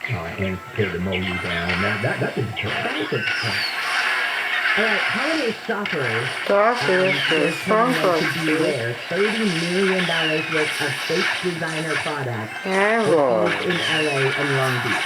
and prepare to mow you down. That's a deterrent. All right, holiday shoppers Shoppers are for telling them to bankruptcy. beware. $30 million worth of fake designer products Ever. in LA and Long Beach.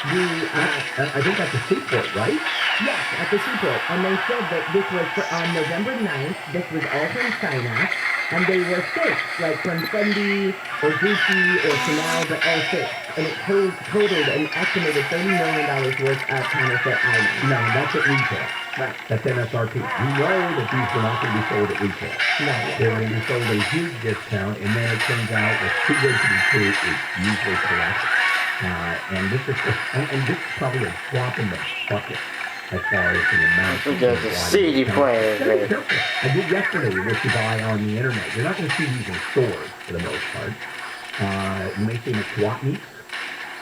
I think that's a seaport, right? Yes, at the seaport. And they said that this was on November 9th. This was all from China. And they were fake, like from Fendi or Gucci or Chanel, but all fake. And it totaled an estimated $30 million worth of counterfeit items. No, that's at retail. Right. That's MSRP. You know that these were not going to be sold at retail. No. They're going to be sold at a huge discount, and then it turns out it's too good to be true. It's usually correct. And this is probably a drop in the bucket as far as the amount. There's a CD player Be there. careful. I did yesterday what you buy on the internet. You're not going to see these in stores for the most part. You may see them at swap meets.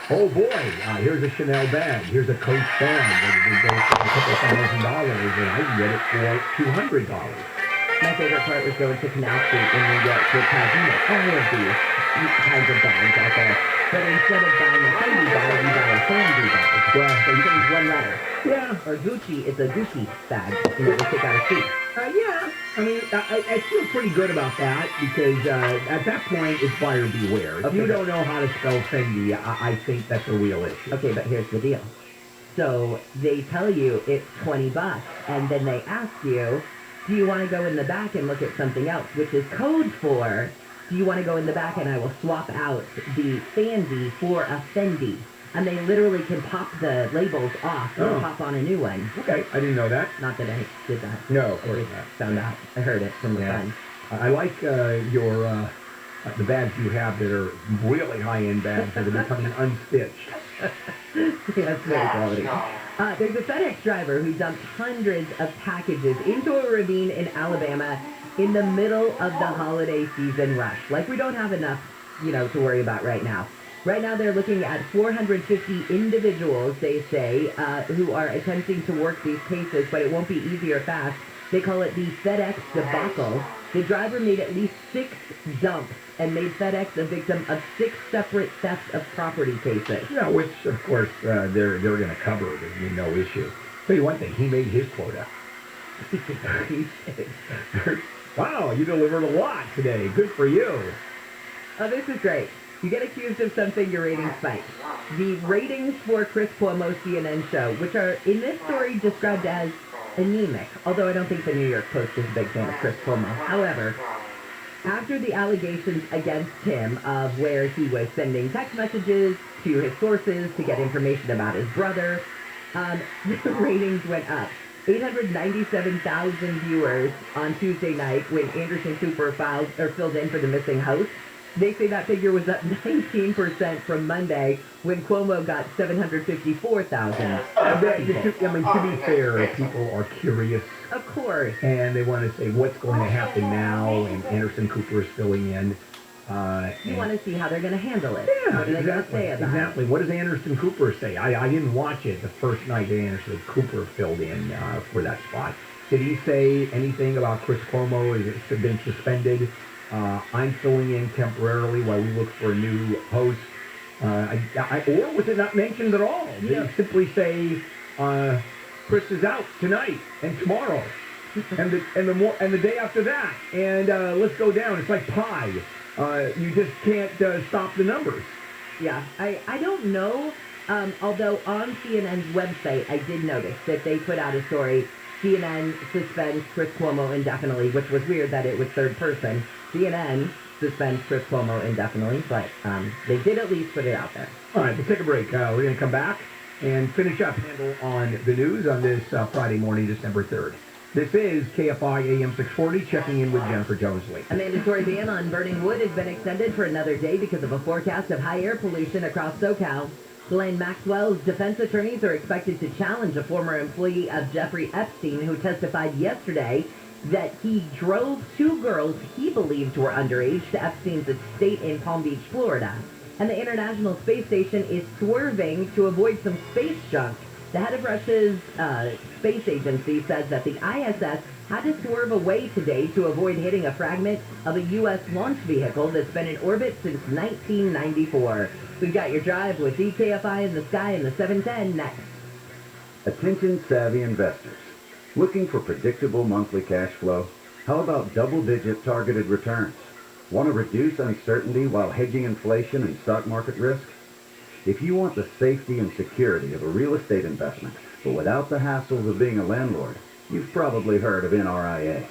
Oh boy, here's a Chanel bag. Here's a Coach bag that would go for a couple $1,000, and I can get it for $200. My favorite part was going to Canal Street in New York, which has, all of these kinds of bags out there. But instead of buying a Fendi bag, you buy a Fendi bag. Well, so you change one letter. Yeah. Or Gucci is a Gucci bag. They take out a C. Yeah. I mean, I feel pretty good about that because at that point, it's buyer beware. If you don't know how to spell Fendi, I think that's a real issue. Okay, but here's the deal. So they tell you it's $20, and then they ask you, do you want to go in the back and look at something else, which is code for, do you want to go in the back and I will swap out the Fendi for a Fendi? And they literally can pop the labels off and pop on a new one. Okay, I didn't know that. Not that I did that. No, of course not. Found out. I heard it from a friend. I like your the bags you have that are really high-end bags that are becoming unstitched. That's very quality. There's a FedEx driver who dumped hundreds of packages into a ravine in Alabama in the middle of the holiday season rush. Like, we don't have enough, to worry about right now. Right now, they're looking at 450 individuals, they say, who are attempting to work these cases, but it won't be easy or fast. They call it the Fedex Debacle. The driver made at least 6 dumps and made FedEx a victim of 6 separate theft of property cases. Yeah, which, of course, they're going to cover. There's no issue. Tell you one thing, he made his quota. Wow, you delivered a lot today. Good for you. Oh, this is great. You get accused of something, your ratings spike. The ratings for Chris Cuomo's CNN show, which are in this story described as anemic, although I don't think the New York Post is a big fan of Chris Cuomo. However, after the allegations against him of where he was sending text messages to his sources to get information about his brother, the ratings went up. 897,000 viewers on Tuesday night when Anderson Cooper filled in for the missing host. They say that figure was up 19% from Monday when Cuomo got 754,000. I mean, to be fair, people are curious. Of course. And they want to say what's going to happen now, and Anderson Cooper is filling in. You want to see how they're going to handle it. Yeah, what are they going to say about it? Exactly. What does Anderson Cooper say? I didn't watch it the first night that Anderson Cooper filled in for that spot. Did he say anything about Chris Cuomo? Has it been suspended? I'm filling in temporarily while we look for a new host. Or was it not mentioned at all? They simply say Chris is out tonight and tomorrow, and the day after that, and let's go down. It's like pie. You just can't stop the numbers. Yeah, I don't know. Although on CNN's website, I did notice that they put out a story. CNN suspends Chris Cuomo indefinitely, which was weird that it was third person. CNN suspends Chris Cuomo indefinitely, but they did at least put it out there. All right, we'll take a break. We're going to come back and finish up handle on the news on this Friday morning, December 3rd. This is KFI AM 640, checking in with Jennifer Jonesley. A mandatory ban on burning wood has been extended for another day because of a forecast of high air pollution across SoCal. Ghislaine Maxwell's defense attorneys are expected to challenge a former employee of Jeffrey Epstein who testified yesterday that he drove 2 girls he believed were underage to Epstein's estate in Palm Beach, Florida. And the International Space Station is swerving to avoid some space junk. The head of Russia's space agency says that the ISS had to swerve away today to avoid hitting a fragment of a U.S. launch vehicle that's been in orbit since 1994. We've got your drive with DKFI in the sky in the 710 next. Attention savvy investors. Looking for predictable monthly cash flow? How about double-digit targeted returns? Want to reduce uncertainty while hedging inflation and stock market risk? If you want the safety and security of a real estate investment, but without the hassles of being a landlord, you've probably heard of NRIA.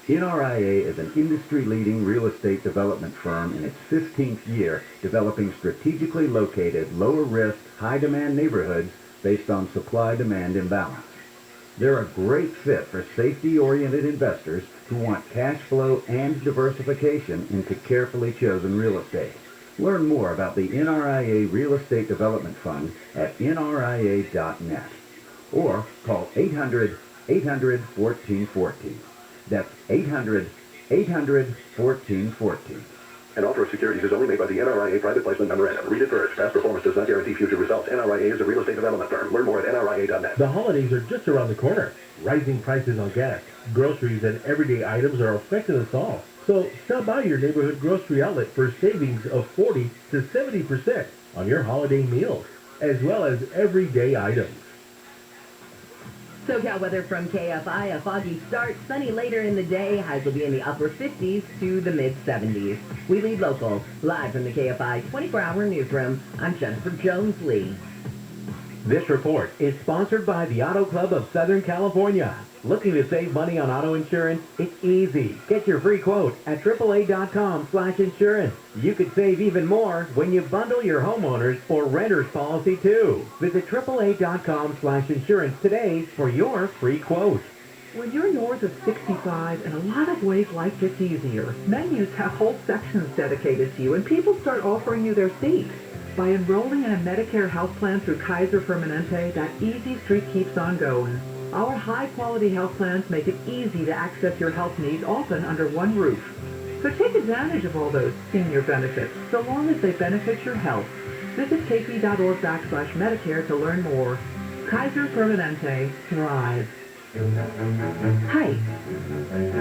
NRIA is an industry-leading real estate development firm in its 15th year, developing strategically located, lower-risk, high-demand neighborhoods based on supply-demand imbalance. They're a great fit for safety-oriented investors who want cash flow and diversification into carefully chosen real estate. Learn more about the NRIA Real Estate Development Fund at nria.net or call 800-800-1414. That's 800-800-1414. An offer of securities is only made by the NRIA Private Placement Memorandum. Read it first. Past performance does not guarantee future results. NRIA is a real estate development firm. Learn more at nria.net. The holidays are just around the corner. Rising prices on gas, groceries, and everyday items are affecting us all. So stop by your neighborhood grocery outlet for savings of 40 to 70% on your holiday meals, as well as everyday items. SoCal weather from KFI, a foggy start, sunny later in the day, highs will be in the upper 50s to the mid-70s. We lead local, live from the KFI 24-hour newsroom. I'm Jennifer Jones-Lee. This report is sponsored by the Auto Club of Southern California. Looking to save money on auto insurance? It's easy. Get your free quote at AAA.com/insurance. You could save even more when you bundle your homeowners or renter's policy too. Visit AAA.com/insurance today for your free quote. When you're north of 65, in a lot of ways life gets easier. Menus have whole sections dedicated to you, and people start offering you their seats. By enrolling in a Medicare health plan through Kaiser Permanente, that easy streak keeps on going. Our high-quality health plans make it easy to access your health needs, often under one roof. So take advantage of all those senior benefits, so long as they benefit your health. Visit kfi.org/Medicare to learn more. Kaiser Permanente. Thrive. Hi,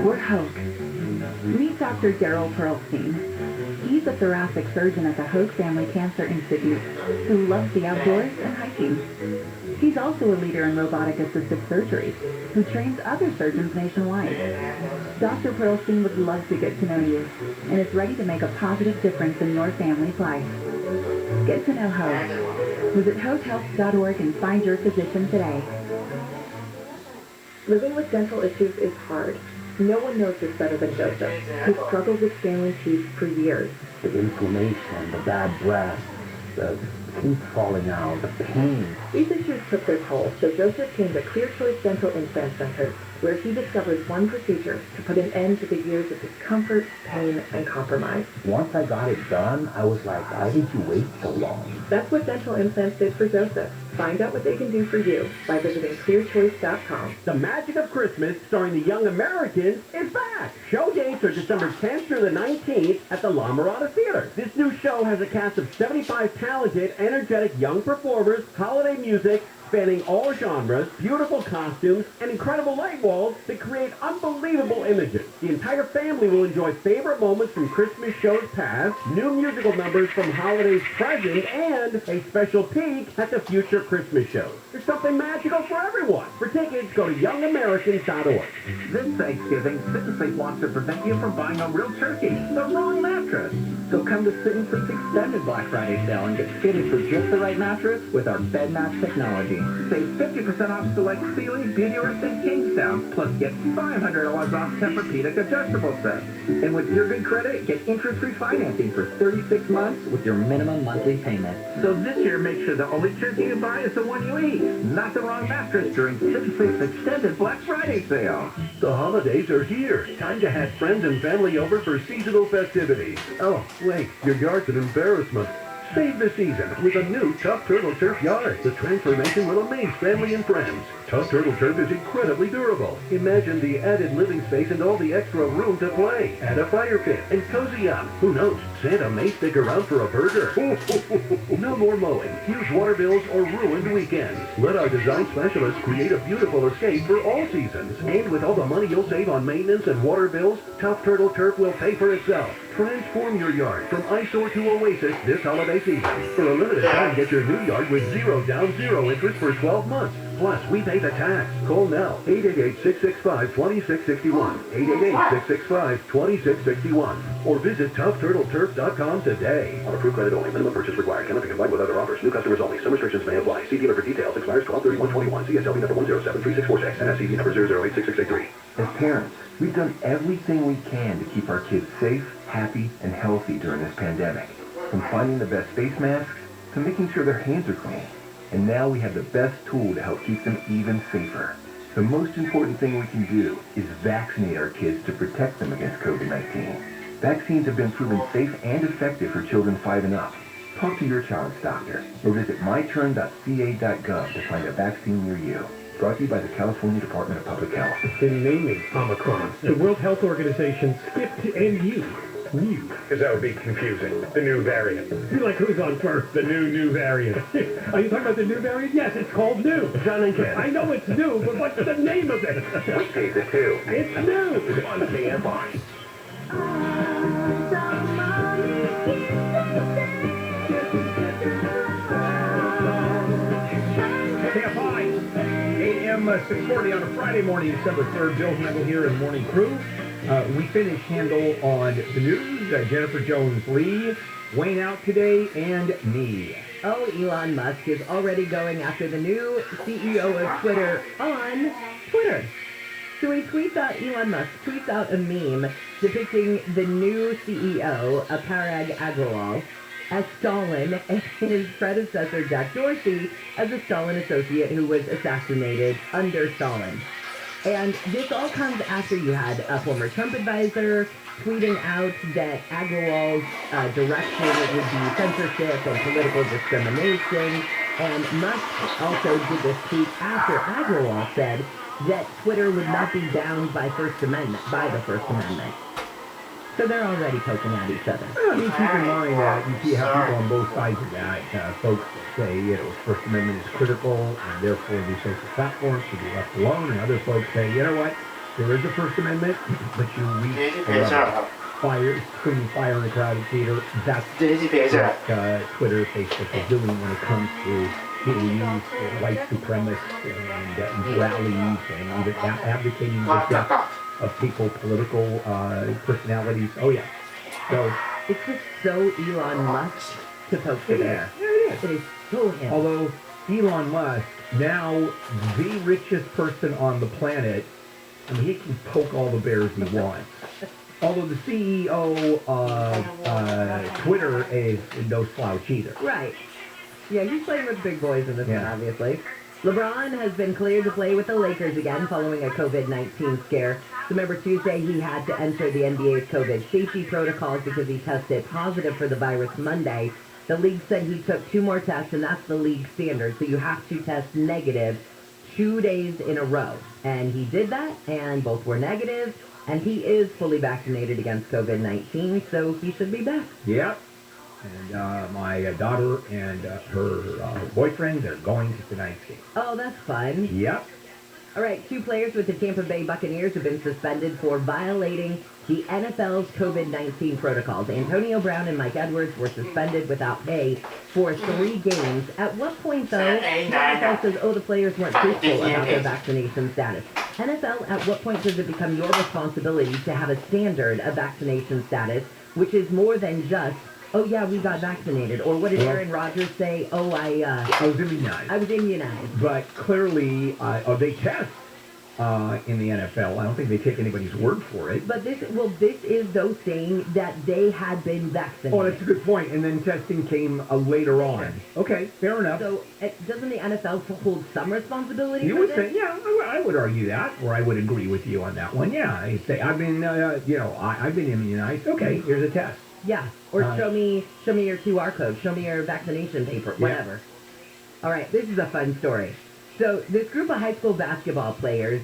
we're Hoke. Meet Dr. Daryl Pearlstein. He's a thoracic surgeon at the Hoke Family Cancer Institute who loves the outdoors and hiking. He's also a leader in robotic-assisted surgery who trains other surgeons nationwide. Dr. Pearlstein would love to get to know you and is ready to make a positive difference in your family's life. Get to know Hoke. Visit hokehealth.org and find your physician today. Living with dental issues is hard. No one knows this better than Joseph, who struggled with failing teeth for years. The inflammation, the bad breath, the teeth falling out, the pain. These issues took their toll, so Joseph came to Clear Choice Dental Implant Center, where he discovered one procedure to put an end to the years of discomfort, pain, and compromise. Once I got it done, I was like, why did you wait so long? That's what dental implants did for Joseph. Find out what they can do for you by visiting clearchoice.com. The Magic of Christmas, starring the Young Americans, is back. Show dates are December 10th through the 19th at the La Mirada Theater. This new show has a cast of 75 talented, energetic young performers, holiday music, spanning all genres, beautiful costumes, and incredible light walls that create unbelievable images. The entire family will enjoy favorite moments from Christmas shows past, new musical numbers from holidays present, and a special peek at the future Christmas shows. There's something magical for everyone. For tickets, go to youngamericans.org. This Thanksgiving, Sit and Sleep wants to prevent you from buying a real turkey, the wrong mattress. So come to Sit and Sleep's extended Black Friday sale and get fitted for just the right mattress with our bed match technology. Save 50% off select Sealy, Beautyrest, and Kingstown, plus get $500 off Tempur-Pedic adjustable sets. And with your good credit, get interest-free financing for 36 months with your minimum monthly payment. So this year, make sure the only turkey you buy is the one you eat, not the wrong mattress during Sit and Sleep's extended Black Friday sale. The holidays are here. Time to have friends and family over for seasonal festivities. Oh, wait, your yard's an embarrassment. Save the season with a new Tough Turtle Turf yard. The transformation will amaze family and friends. Tough Turtle Turf is incredibly durable. Imagine the added living space and all the extra room to play. Add a fire pit and cozy up. Who knows? Santa may stick around for a burger. No more mowing, huge water bills, or ruined weekends. Let our design specialists create a beautiful escape for all seasons. And with all the money you'll save on maintenance and water bills, Tough Turtle Turf will pay for itself. Transform your yard from eyesore to oasis this holiday season. For a limited time, get your new yard with zero down, zero interest for 12 months. Plus, we pay the tax. Call now, 888-665-2661, 888-665-2661, or visit toughturtleturf.com today. On approved credit only. Minimum purchase required. Cannot be combined with other offers. New customers only. Some restrictions may apply. See dealer for details. Expires 12/31/21. CSLB number 1073646. NSCD number 0086683. As parents, we've done everything we can to keep our kids safe, happy, and healthy during this pandemic. From finding the best face masks to making sure their hands are clean. And now we have the best tool to help keep them even safer. The most important thing we can do is vaccinate our kids to protect them against COVID-19. Vaccines have been proven safe and effective for children 5 and up. Talk to your child's doctor or visit myturn.ca.gov to find a vaccine near you. Brought to you by the California Department of Public Health. In naming Omicron, the World Health Organization skipped NU. New. Because that would be confusing. The new variant. You're like, who's on first? The new variant. Are you talking about the new variant? Yes, it's called new. John and Ken. I know it's new, but what's the name of it? We paid it too. It's new. On KFI. KFI, AM 640 on a Friday morning, December 3rd. Bill Handel here in Morning Crew. We finished Handel on the news. Jennifer Jones-Lee, Wayne out today, and me. Oh, Elon Musk is already going after the new CEO of Twitter on Twitter. So Elon Musk tweets out a meme depicting the new CEO of Parag Agrawal as Stalin and his predecessor Jack Dorsey as a Stalin associate who was assassinated under Stalin. And this all comes after you had a former Trump advisor tweeting out that Agrawal's direction would be censorship and political discrimination. And Musk also did this tweet after Agrawal said that Twitter would not be bound by the First Amendment. So they're already poking at each other. I mean, keep in mind that you see how people on both sides of that, folks say, First Amendment is critical, and therefore these social platforms should be left alone, and other folks say, you know what, there is a First Amendment, but you reach fire, screaming fire in the crowded theater. That's what Twitter, Facebook is doing when it comes to being used for white supremacists and rallies and even advocating the death of people, political personalities. Oh, yeah. So it's just so Elon Musk to poke the bear. Yeah, it is. It is so him. Although Elon Musk, now the richest person on the planet, I mean, he can poke all the bears he wants. Although the CEO of Twitter is no slouch either. Right. Yeah, he's playing with big boys in this one, obviously. LeBron has been cleared to play with the Lakers again following a COVID-19 scare. So remember, Tuesday he had to enter the NBA's COVID safety protocols because he tested positive for the virus Monday. The league said he took 2 more tests, and that's the league standard. So you have to test negative 2 days in a row. And he did that, and both were negative. And he is fully vaccinated against COVID-19, so he should be back. Yep. And my daughter and her boyfriend, they're going to tonight's game. Oh, that's fun. Yep. All right, 2 players with the Tampa Bay Buccaneers have been suspended for violating the NFL's COVID-19 protocols. Antonio Brown and Mike Edwards were suspended without pay for 3 games. At what point, though, the NFL says, the players weren't truthful about their vaccination status. NFL, at what point does it become your responsibility to have a standard of vaccination status, which is more than just, oh, yeah, we got vaccinated? Or what did Aaron Rodgers say? Oh, I was immunized. I was immunized. But clearly, they test in the NFL. I don't think they take anybody's word for it. But this is those saying that they had been vaccinated. Oh, that's a good point. And then testing came later on. Okay, fair enough. So doesn't the NFL hold some responsibility you for would this? say, yeah, I would argue that, or I would agree with you on that one. Yeah, I say, I've been, I've been immunized. Okay, here's a test. Yeah, or show me your QR code, show me your vaccination paper, whatever. All right, this is a fun story. So this group of high school basketball players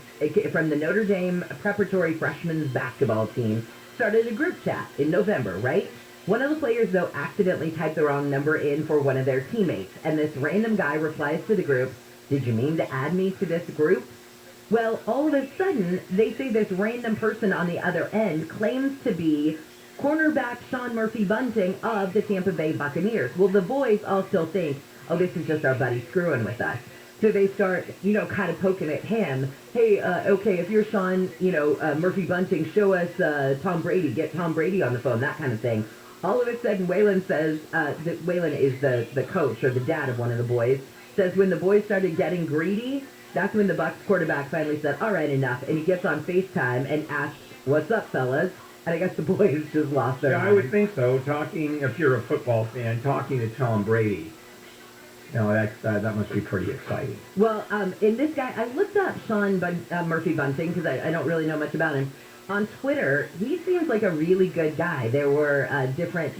from the Notre Dame preparatory freshmen's basketball team started a group chat in November, right? One of the players, though, accidentally typed the wrong number in for one of their teammates, and this random guy replies to the group, "Did you mean to add me to this group?" Well, all of a sudden, they say this random person on the other end claims to be cornerback Sean Murphy-Bunting of the Tampa Bay Buccaneers. Well, the boys all still think, oh, this is just our buddy screwing with us. So they start, kind of poking at him. Hey, okay, if you're Sean, Murphy-Bunting, show us Tom Brady. Get Tom Brady on the phone, that kind of thing. All of a sudden, Waylon says, that Waylon is the coach or the dad of one of the boys, says when the boys started getting greedy, that's when the Bucs quarterback finally said, all right, enough. And he gets on FaceTime and asks, what's up, fellas? And I guess the boys just lost their mind. I would think so. Talking, if you're a football fan, talking to Tom Brady, that must be pretty exciting. Well, in this guy, I looked up Sean Murphy-Bunting because I don't really know much about him. On Twitter, he seems like a really good guy. There were different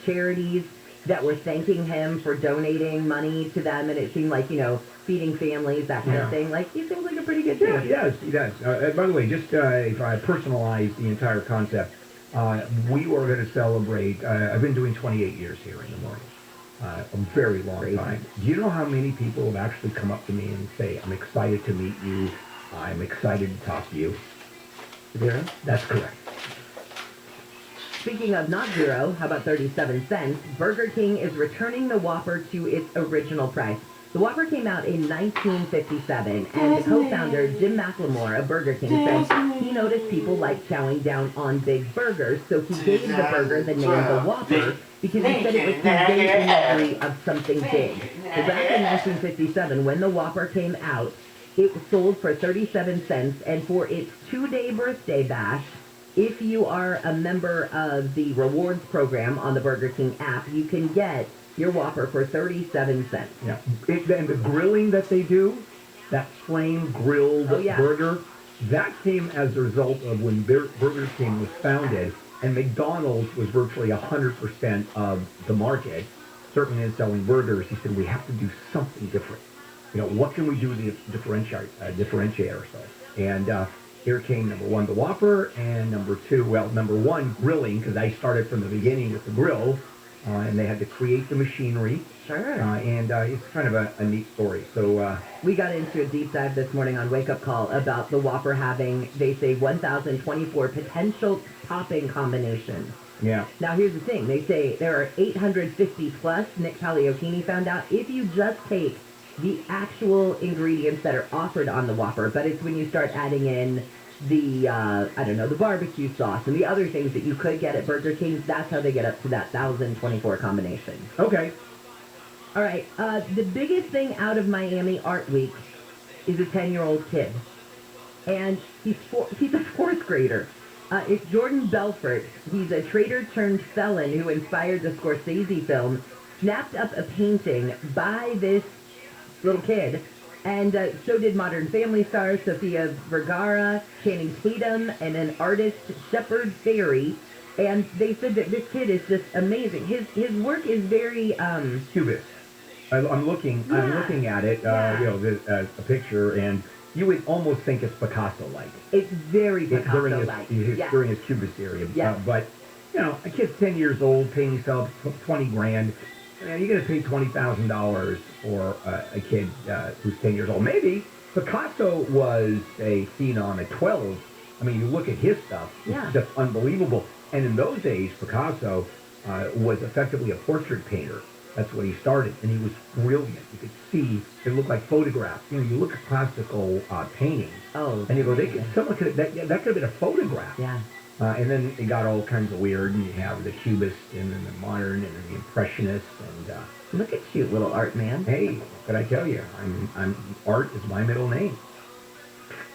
charities that were thanking him for donating money to them, and it seemed like, feeding families, that kind of thing. Like, he seems like a pretty good dude. Yeah, he does. By the way, just if I personalize the entire concept, we were going to celebrate, I've been doing 28 years here in the morning, a very long time. Do you know how many people have actually come up to me and say, I'm excited to meet you, I'm excited to talk to you? Zero? That's correct. Speaking of not zero, how about 37 cents? Burger King is returning the Whopper to its original price. The Whopper came out in 1957, and the co-founder, Jim McLemore of Burger King, said he noticed people like chowing down on big burgers, so he gave the burger the name the Whopper because he said it was conveying imagery of something big. Well, back in 1957, when the Whopper came out, it was sold for 37 cents, and for its 2-day birthday bash, if you are a member of the rewards program on the Burger King app, you can get your Whopper for 37 cents. Yeah. And the grilling that they do, that flame grilled burger, that came as a result of when Burger King was founded, and McDonald's was virtually 100% of the market, certainly in selling burgers. He said, we have to do something different. What can we do to differentiate ourselves? And here came number one, the Whopper, and number one, grilling, because I started from the beginning with the grill, and they had to create the machinery. Sure. And it's kind of a neat story. So we got into a deep dive this morning on Wake Up Call about the Whopper having, they say, 1,024 potential topping combinations. Yeah. Now, here's the thing. They say there are 850 plus, Nick Paleocchini found out, if you just take the actual ingredients that are offered on the Whopper, but it's when you start adding in the, the barbecue sauce and the other things that you could get at Burger King, that's how they get up to that 1,024 combination. Okay. All right. The biggest thing out of Miami Art Week is a 10-year-old kid. And he's a fourth grader. It's Jordan Belfort. He's a traitor-turned-felon who inspired the Scorsese film, snapped up a painting by this little kid, and so did Modern Family star Sofia Vergara, Channing Tatum, and an artist, Shepard Fairey. And they said that this kid is just amazing. His work is very Cubist. I'm looking at it. A picture, and you would almost think it's Picasso-like. It's very Picasso-like. During his Cubist era. Yeah. But a kid's 10 years old, paying himself $20,000. You're going to pay $20,000 for a kid who's 10 years old. Maybe Picasso was a phenom at 12. I mean, you look at his stuff, it's just unbelievable. And in those days, Picasso was effectively a portrait painter. That's what he started, and he was brilliant. You could see it looked like photographs. You look at classical paintings, and you go, that could have been a photograph. Yeah. And then it got all kinds of weird, and you have the Cubist, and then the Modern, and then the Impressionist, and look at you, little art man. Hey, what could I tell you? I'm art is my middle name.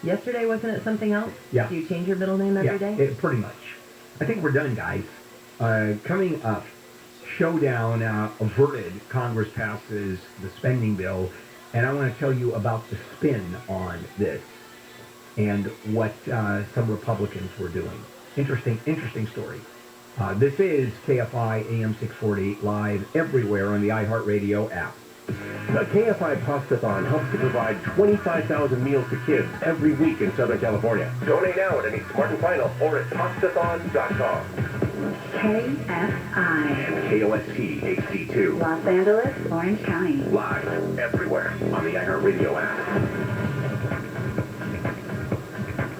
Yesterday, wasn't it something else? Yeah. Do you change your middle name every day? Yeah, pretty much. I think we're done, guys. Coming up, showdown averted. Congress passes the spending bill, and I want to tell you about the spin on this and what some Republicans were doing. Interesting story. This is KFI AM 640 live everywhere on the iHeartRadio app. The KFI Pastathon helps to provide 25,000 meals to kids every week in Southern California. Donate now at any Smart & Final or at pastathon.com. KFI. And KOST HD2. Los Angeles, Orange County. Live everywhere on the iHeartRadio app.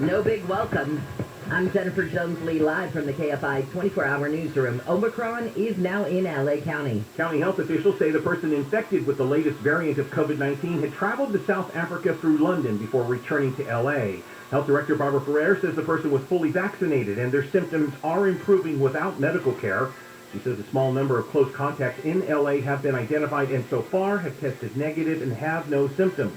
No big welcome. I'm Jennifer Jones-Lee live from the KFI 24-hour newsroom. Omicron is now in LA County. County health officials say the person infected with the latest variant of COVID-19 had traveled to South Africa through London before returning to LA. Health Director Barbara Ferrer says the person was fully vaccinated and their symptoms are improving without medical care. She says a small number of close contacts in LA have been identified and so far have tested negative and have no symptoms.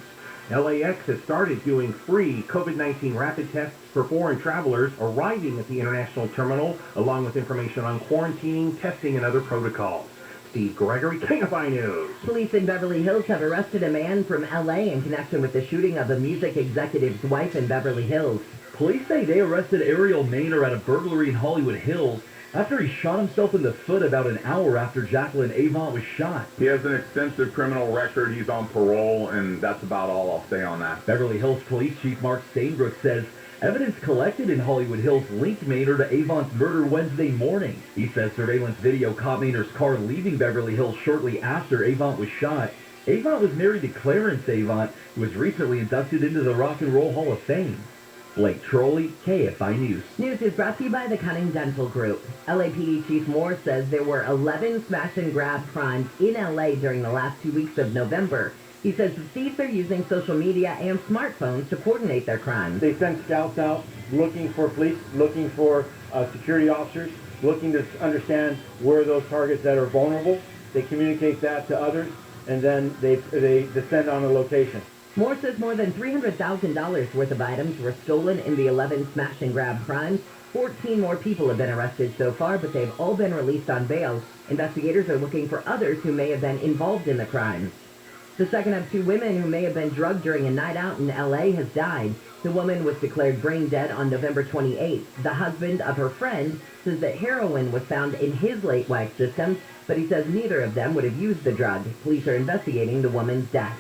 LAX has started doing free COVID-19 rapid tests for foreign travelers arriving at the international terminal, along with information on quarantining, testing, and other protocols. Steve Gregory, KFI News. Police in Beverly Hills have arrested a man from LA in connection with the shooting of a music executive's wife in Beverly Hills. Police say they arrested Ariel Maynor at a burglary in Hollywood Hills after he shot himself in the foot about an hour after Jacqueline Avant was shot. He has an extensive criminal record. He's on parole, and that's about all I'll say on that. Beverly Hills Police Chief Mark Stainbrook says evidence collected in Hollywood Hills linked Maynor to Avant's murder Wednesday morning. He says surveillance video caught Maynor's car leaving Beverly Hills shortly after Avant was shot. Avant was married to Clarence Avant, who was recently inducted into the Rock and Roll Hall of Fame. Blake Trolley, KFI News. News is brought to you by the Cunning Dental Group. LAPD Chief Moore says there were 11 smash and grab crimes in LA during the last 2 weeks of November. He says the thieves are using social media and smartphones to coordinate their crimes. They send scouts out looking for police, looking for security officers, looking to understand where those targets that are vulnerable. They communicate that to others, and then they descend on a location. Moore says more than $300,000 worth of items were stolen in the 11 smash and grab crimes. 14 more people have been arrested so far, but they've all been released on bail. Investigators are looking for others who may have been involved in the crimes. The second of 2 women who may have been drugged during a night out in L.A. has died. The woman was declared brain dead on November 28th. The husband of her friend says that heroin was found in his late wife's system, but he says neither of them would have used the drug. Police are investigating the woman's death.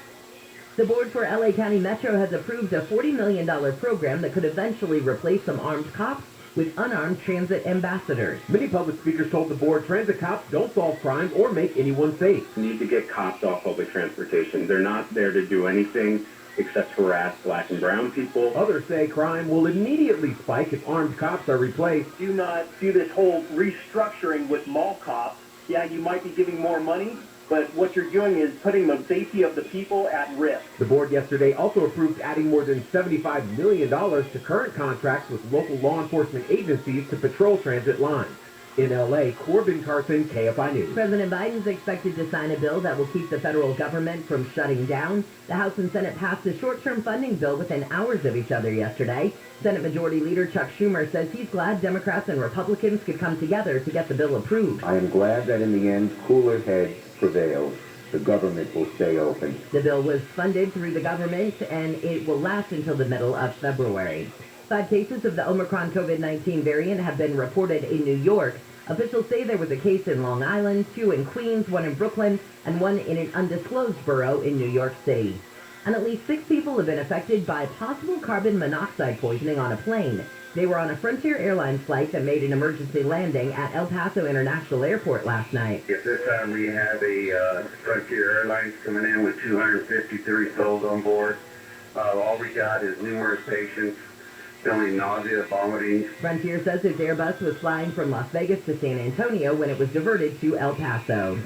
The board for LA County Metro has approved a $40 million program that could eventually replace some armed cops with unarmed transit ambassadors. Many public speakers told the board transit cops don't solve crime or make anyone safe. We need to get cops off public transportation. They're not there to do anything except harass black and brown people. Others say crime will immediately spike if armed cops are replaced. Do not do this whole restructuring with mall cops. Yeah, you might be giving more money, but what you're doing is putting the safety of the people at risk. The board yesterday also approved adding more than $75 million to current contracts with local law enforcement agencies to patrol transit lines. In L.A., Corbin Carson, KFI News. President Biden is expected to sign a bill that will keep the federal government from shutting down. The House and Senate passed a short-term funding bill within hours of each other yesterday. Senate Majority Leader Chuck Schumer says he's glad Democrats and Republicans could come together to get the bill approved. I am glad that in the end, cooler heads prevailed. The government will stay open. The bill was funded through the government, and it will last until the middle of February. 5 cases of the Omicron COVID-19 variant have been reported in New York. Officials say there was a case in Long Island, 2 in Queens, 1 in Brooklyn, and 1 in an undisclosed borough in New York City. And at least 6 people have been affected by possible carbon monoxide poisoning on a plane. They were on a Frontier Airlines flight that made an emergency landing at El Paso International Airport last night. At this time, we have a Frontier Airlines coming in with 253 souls on board. All we got is numerous patients feeling nausea, vomiting. Frontier says its Airbus was flying from Las Vegas to San Antonio when it was diverted to El Paso.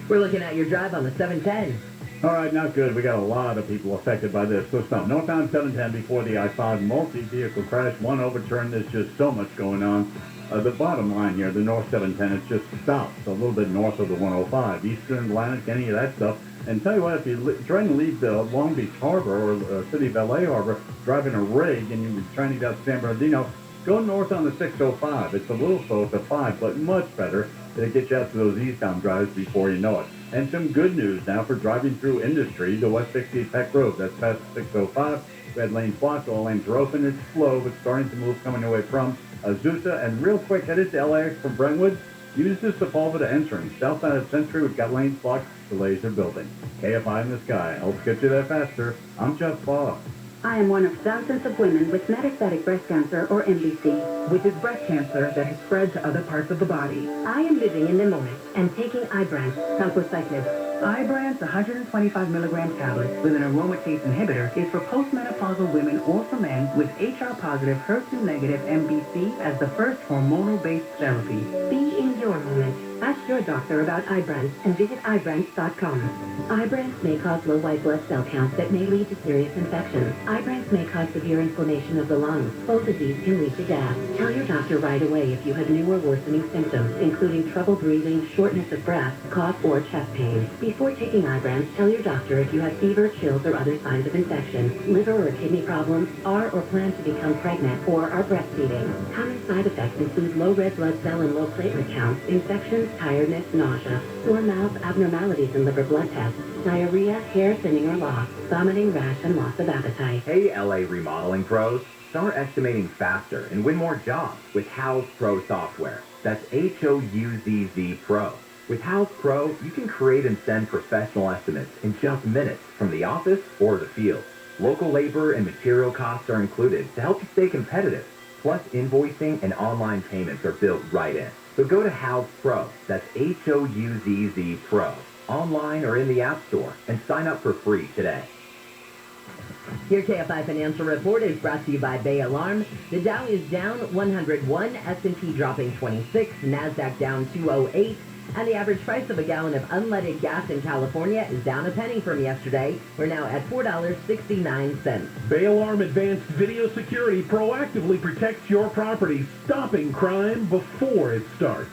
We're looking at your drive on the 710. All right, not good. We got a lot of people affected by this. So stop. Northbound 710 before the I-5 multi-vehicle crash. 1 overturn. There's just so much going on. The bottom line here, the North 710, it's just stopped. So a little bit north of the 105. Eastern Atlantic, any of that stuff. And tell you what, if you're trying to leave the Long Beach Harbor or City of LA Harbor, driving a rig, and you're trying to get out to San Bernardino, go north on the 605. It's a little slow at the 5, but much better. It'll get you out to those eastbound drives before you know it. And some good news now for driving through Industry, the West 60th Peck Road. That's past 605. Red lane's blocked. All lanes are open. It's slow, but starting to move coming away from Azusa, and real quick, headed to LAX from Brentwood. Use this Sepulveda entering. Southbound at Century, we've got lanes blocked. Delays are building. KFI in the sky. Helps get you there faster. I'm Jeff Bob. I am one of thousands of women with metastatic breast cancer, or MBC, which is breast cancer that has spread to other parts of the body. I am living in the moment and taking Ibrance, palbociclib. Ibrance 125 milligram tablets with an aromatase inhibitor is for postmenopausal women or for men with HR-positive, HER2-negative MBC as the first hormonal-based therapy. Be in your moment. Ask your doctor about Ibrance and visit Ibrance.com. Ibrance may cause low white blood cell counts that may lead to serious infections. Ibrance may cause severe inflammation of the lungs. Both of these can lead to death. Tell your doctor right away if you have new or worsening symptoms, including trouble breathing, shortness of breath, cough, or chest pain. Before taking Ibrance, tell your doctor if you have fever, chills, or other signs of infection, liver or kidney problems, are or plan to become pregnant, or are breastfeeding. Common side effects include low red blood cell and low platelet counts, infections, tiredness, nausea, sore mouth, abnormalities in liver blood tests, diarrhea, hair thinning or loss, vomiting, rash, and loss of appetite. Hey, LA remodeling pros. Start estimating faster and win more jobs with House Pro software. That's Houzz Pro. With House Pro, you can create and send professional estimates in just minutes from the office or the field. Local labor and material costs are included to help you stay competitive. Plus, invoicing and online payments are built right in. So go to House Pro, that's Houzz Pro, online or in the App Store, and sign up for free today. Your KFI Financial Report is brought to you by Bay Alarm. The Dow is down 101, S&P dropping 26, NASDAQ down 208, and the average price of a gallon of unleaded gas in California is down a penny from yesterday. We're now at $4.69. Bay Alarm Advanced Video Security proactively protects your property, stopping crime before it starts.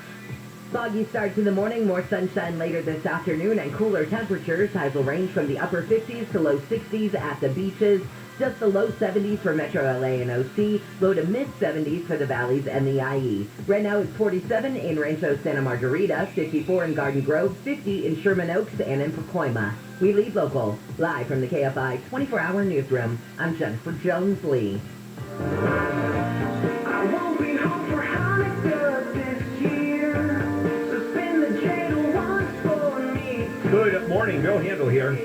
Foggy start to the morning, more sunshine later this afternoon, and cooler temperatures. Highs will range from the upper 50s to low 60s at the beaches. Just the low 70s for Metro LA and OC, low to mid 70s for the valleys and the IE. Right now it's 47 in Rancho Santa Margarita, 54 in Garden Grove, 50 in Sherman Oaks, and in Pacoima. We lead local, live from the KFI 24-hour newsroom. I'm Jennifer Jones-Lee. I won't be home for Hanukkah this year, so spin the dreidel once for me. Good morning, Bill Handel here.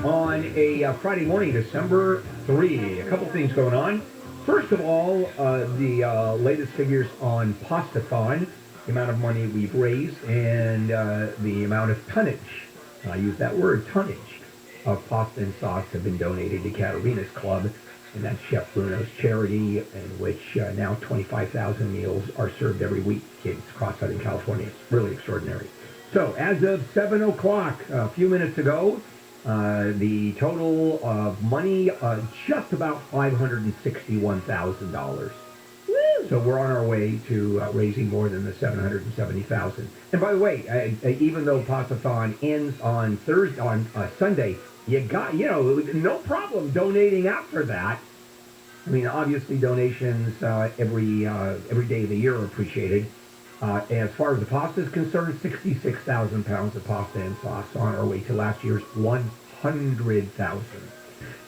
On a Friday morning, December 3, a couple things going on. First of all, the latest figures on Pastathon, the amount of money we've raised, and the amount of tonnage, I use that word, tonnage, of pasta and sauce have been donated to Caterina's Club, and that's Chef Bruno's charity, in which now 25,000 meals are served every week, kids across Southern California. It's really extraordinary. So, as of 7 o'clock, a few minutes ago, the total of money, just about $561,000. So we're on our way to raising more than the $770,000. And by the way, even though Pastathon ends on Sunday, you got, no problem donating after that. I mean, obviously donations every day of the year are appreciated. As far as the pasta is concerned, 66,000 pounds of pasta and sauce on our way to last year's 100,000.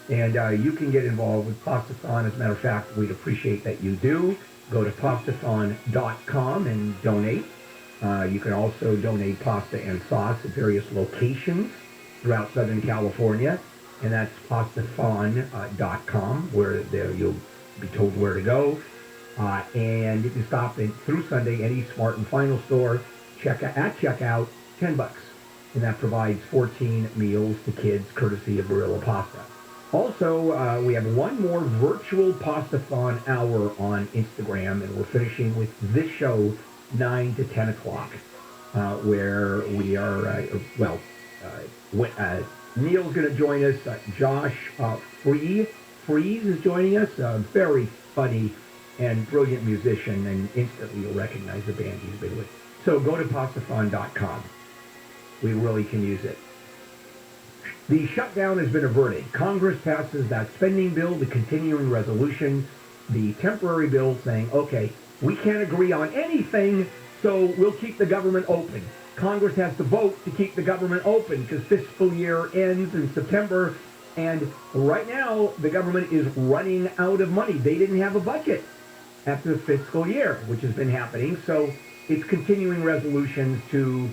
And you can get involved with Pastathon. As a matter of fact, we'd appreciate that you do. Go to pastathon.com and donate. You can also donate pasta and sauce at various locations throughout Southern California. And that's pastathon.com, where you'll be told where to go. And you can stop in through Sunday, any Smart and Final store, at checkout, $10. And that provides 14 meals to kids, courtesy of Barilla Pasta. Also, we have one more virtual Pastathon hour on Instagram, and we're finishing with this show, 9 to 10 o'clock, where we are, Neil's going to join us. Josh Freeze is joining us, a very funny and brilliant musician, and instantly you'll recognize the band he's been with. So go to pastathon.com. We really can use it. The shutdown has been averted. Congress passes that spending bill, the continuing resolution, the temporary bill saying, okay, we can't agree on anything, so we'll keep the government open. Congress has to vote to keep the government open because fiscal year ends in September, and right now the government is running out of money. They didn't have a budget. after the fiscal year, which has been happening. So it's continuing resolutions to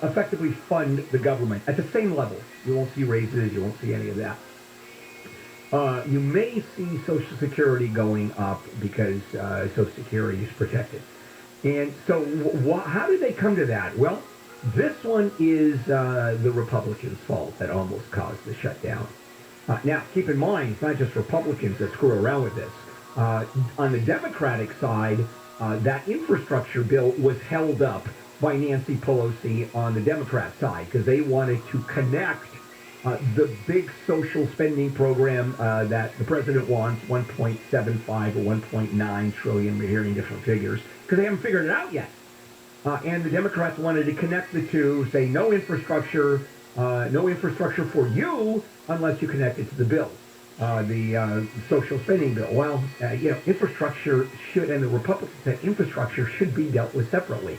effectively fund the government at the same level. You won't see raises. You won't see any of that. You may see Social Security going up because Social Security is protected. And so how did they come to that? Well, this one is the Republicans' fault that almost caused the shutdown. Now, keep in mind, it's not just Republicans that screw around with this. On the Democratic side, that infrastructure bill was held up by Nancy Pelosi on the Democrat side because they wanted to connect the big social spending program that the president wants, 1.75 or 1.9 trillion, we're hearing different figures, because they haven't figured it out yet. And the Democrats wanted to connect the two, say no infrastructure for you unless you connect it to the bill, the social spending bill. Well, infrastructure should, and the Republicans said infrastructure should be dealt with separately.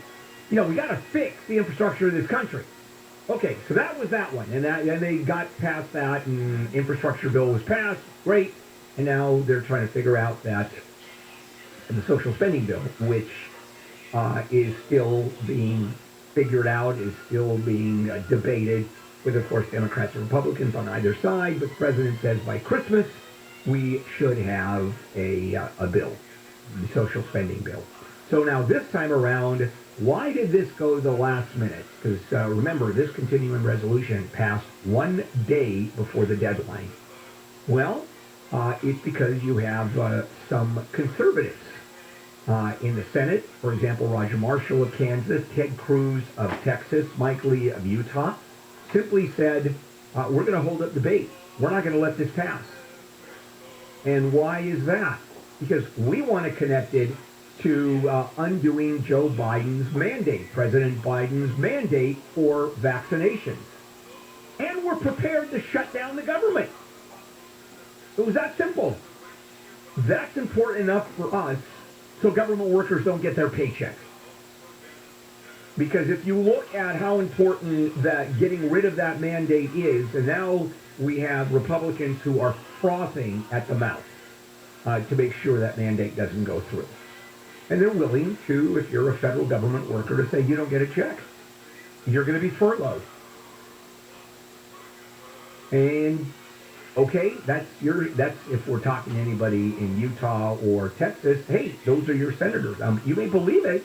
We got to fix the infrastructure of this country. Okay, so that was that one, and they got past that, and infrastructure bill was passed, great, and now they're trying to figure out that the social spending bill, which is still being figured out, is still being debated with, of course, Democrats and Republicans on either side, but the president says by Christmas we should have a bill, the social spending bill. So now this time around, why did this go the last minute? Because remember, this continuing resolution passed 1 day before the deadline. Well, it's because you have some conservatives in the Senate. For example, Roger Marshall of Kansas, Ted Cruz of Texas, Mike Lee of Utah, simply said, we're going to hold up debate. We're not going to let this pass. And why is that? Because we want to connect it to undoing Joe Biden's mandate, President Biden's mandate for vaccinations. And we're prepared to shut down the government. It was that simple. That's important enough for us so government workers don't get their paychecks. Because if you look at how important that getting rid of that mandate is, and now we have Republicans who are frothing at the mouth to make sure that mandate doesn't go through. And they're willing to, if you're a federal government worker, to say you don't get a check. You're going to be furloughed. And okay, that's if we're talking to anybody in Utah or Texas, hey, those are your senators. You may believe it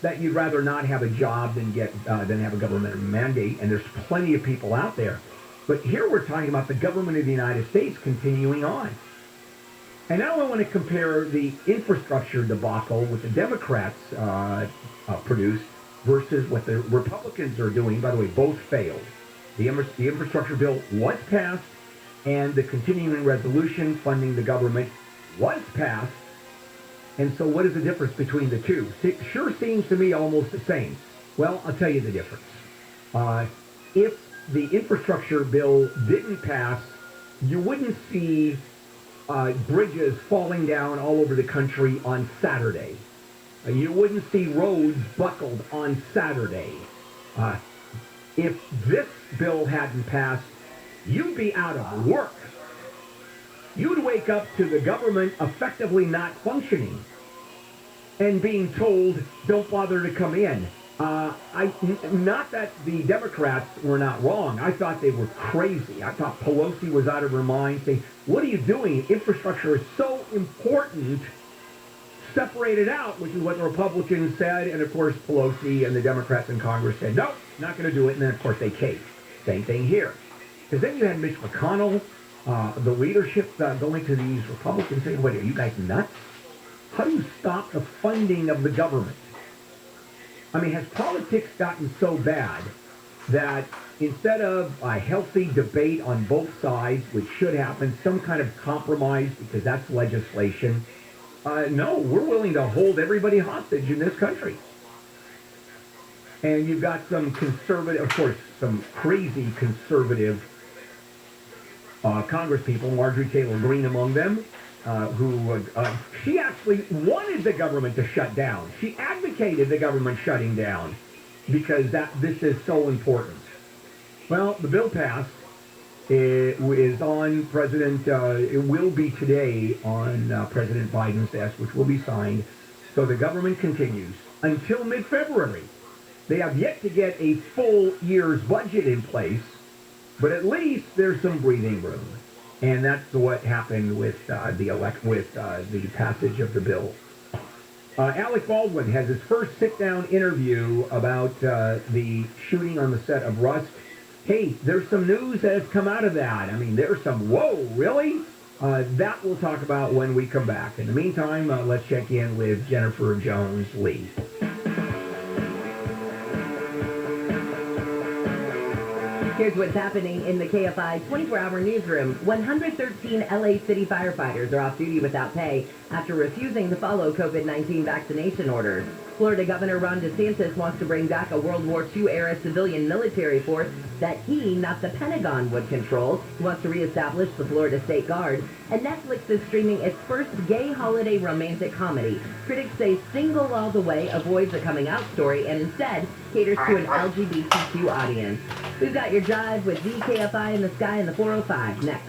that you'd rather not have a job than have a government mandate, and there's plenty of people out there. But here we're talking about the government of the United States continuing on. And now I want to compare the infrastructure debacle with the Democrats produced versus what the Republicans are doing. By the way, both failed. The infrastructure bill was passed, and the continuing resolution funding the government was passed. And so what is the difference between the two? It sure seems to me almost the same. Well, I'll tell you the difference. If the infrastructure bill didn't pass, you wouldn't see bridges falling down all over the country on Saturday. You wouldn't see roads buckled on Saturday. If this bill hadn't passed, you'd be out of work. You'd wake up to the government effectively not functioning and being told, don't bother to come in. Not that the Democrats were not wrong. I thought they were crazy. I thought Pelosi was out of her mind saying, what are you doing? Infrastructure is so important. Separate it out, which is what the Republicans said. And, of course, Pelosi and the Democrats in Congress said, nope, not going to do it. And then, of course, they caved. Same thing here. Because then you had Mitch McConnell, the leadership going to these Republicans saying, wait, are you guys nuts? How do you stop the funding of the government? I mean, has politics gotten so bad that instead of a healthy debate on both sides, which should happen, some kind of compromise because that's legislation, no, we're willing to hold everybody hostage in this country. And you've got some conservative, of course, some crazy conservative Congress people, Marjorie Taylor Greene among them, who she actually wanted the government to shut down. She advocated the government shutting down because this is so important. Well, the bill passed. It is on President. It will be today on President Biden's desk, which will be signed. So the government continues until mid-February. They have yet to get a full year's budget in place, but at least there's some breathing room. And that's what happened with the passage of the bill. Alec Baldwin has his first sit-down interview about the shooting on the set of Rust. Hey, there's some news that has come out of that. I mean, there's some, whoa, really? That we'll talk about when we come back. In the meantime, let's check in with Jennifer Jones-Lee. Here's what's happening in the KFI 24-hour newsroom. 113 LA City firefighters are off duty without pay after refusing to follow COVID-19 vaccination orders. Florida Governor Ron DeSantis wants to bring back a World War II-era civilian military force that he, not the Pentagon, would control. He wants to reestablish the Florida State Guard. And Netflix is streaming its first gay holiday romantic comedy. Critics say Single All the Way avoids a coming-out story and instead caters to an LGBTQ audience. We've got your drive with VKFI in the sky in the 405 next.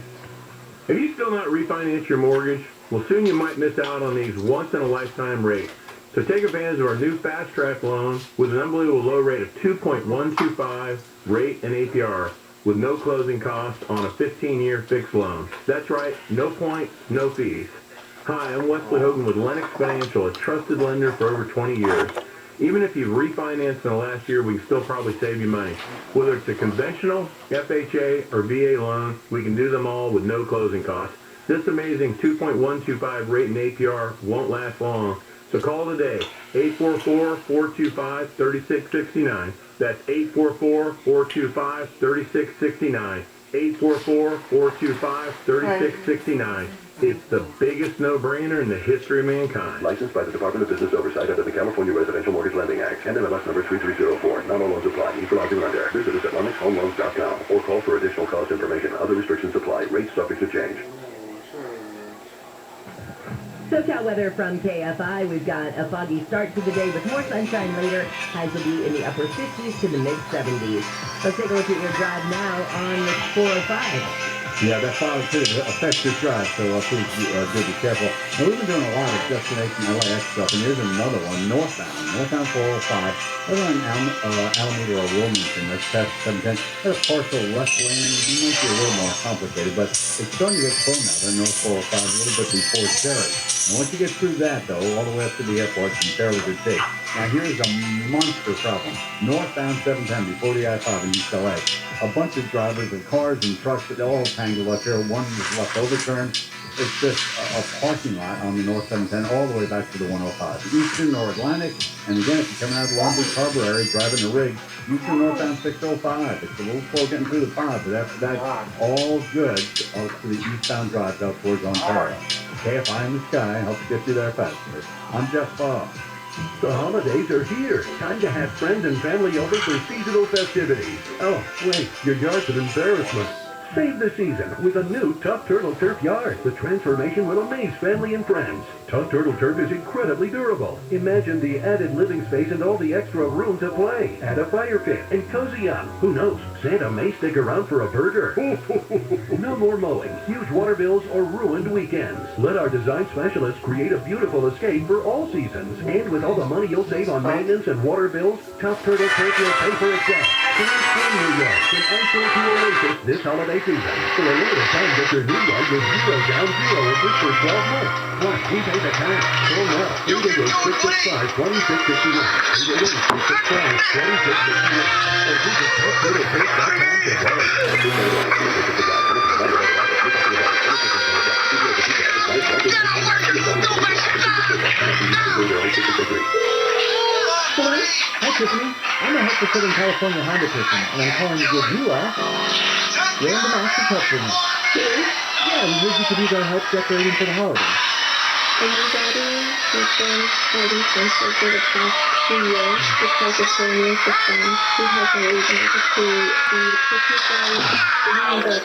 Have you still not refinanced your mortgage? Well, soon you might miss out on these once-in-a-lifetime rates. So take advantage of our new Fast Track loan with an unbelievable low rate of 2.125 rate and APR with no closing costs on a 15-year fixed loan. That's right, no points, no fees. Hi, I'm Wesley Hogan with Lennox Financial, a trusted lender for over 20 years. Even if you've refinanced in the last year, we can still probably save you money. Whether it's a conventional, FHA, or VA loan, we can do them all with no closing costs. This amazing 2.125 rate and APR won't last long. So call today, 844-425-3669. That's 844-425-3669. 844-425-3669. It's the biggest no-brainer in the history of mankind. Licensed by the Department of Business Oversight under the California Residential Mortgage Lending Act and NMLS number 3304. Not all loans apply. Equalizing lender. Visit us at LennoxHomeLoans.com or call for additional cost information. Other restrictions apply. Rates subject to change. SoCal weather from KFI. We've got a foggy start to the day with more sunshine later. Highs will be in the upper 50s to the mid-70s. Let's take a look at your drive now on the 405. Yeah, that fog could affect your drive, so please do be careful. Now, we've been doing a lot of destination LAX stuff, and here's another one, northbound 405, over on Alameda or Wilmington. That's past 710. Got a partial left lane. It might be a little more complicated, but it's starting to get slow now. They're north 405, a little bit before Cherry. And once you get through that, though, all the way up to the airport, it's in fairly good shape. Now, here's a monster problem. Northbound 710 before the I-5 in East LA. A bunch of drivers and cars and trucks that all tangled up here. One was left overturned. It's just a parking lot on the North 710 all the way back to the 105. Eastern or Atlantic. And again, if you're coming out of the Long Beach Harbor area, driving the rig, Eastern northbound 605. It's a little slow getting through the 5, but after that, all good out to the eastbound drive out towards Ontario. KFI in the sky helps get you there faster. I'm Jeff Bob. The holidays are here. Time to have friends and family over for seasonal festivities. Oh, wait, your yard's an embarrassment. Save the season with a new Tough Turtle Turf yard. The transformation will amaze family and friends. Tough Turtle Turf is incredibly durable. Imagine the added living space and all the extra room to play. Add a fire pit and cozy up. Who knows? Santa may stick around for a burger. No more mowing, huge water bills, or ruined weekends. Let our design specialists create a beautiful escape for all seasons. And with all the money you'll save on maintenance and water bills, Tough Turtle Turf will pay for itself. Transform your yard from eyesore to oasis this holiday season. For a limited time, get your new yard with zero down, zero interest for 12 months. Plus, we pay the cash. Call now. 888-665-2669. 888-665-2669. Or visit ToughTurtleTurf.com today. Hello? Hi, Tiffany. I'm a helper Southern California Honda person, and I'm calling to give you a random act of helpfulness. Really? Yeah, we heard you could use our help decorating for the holidays. Everybody has been fighting cancer for the past 2 years because of her immune system. She has a reason to be the Christmas lights, the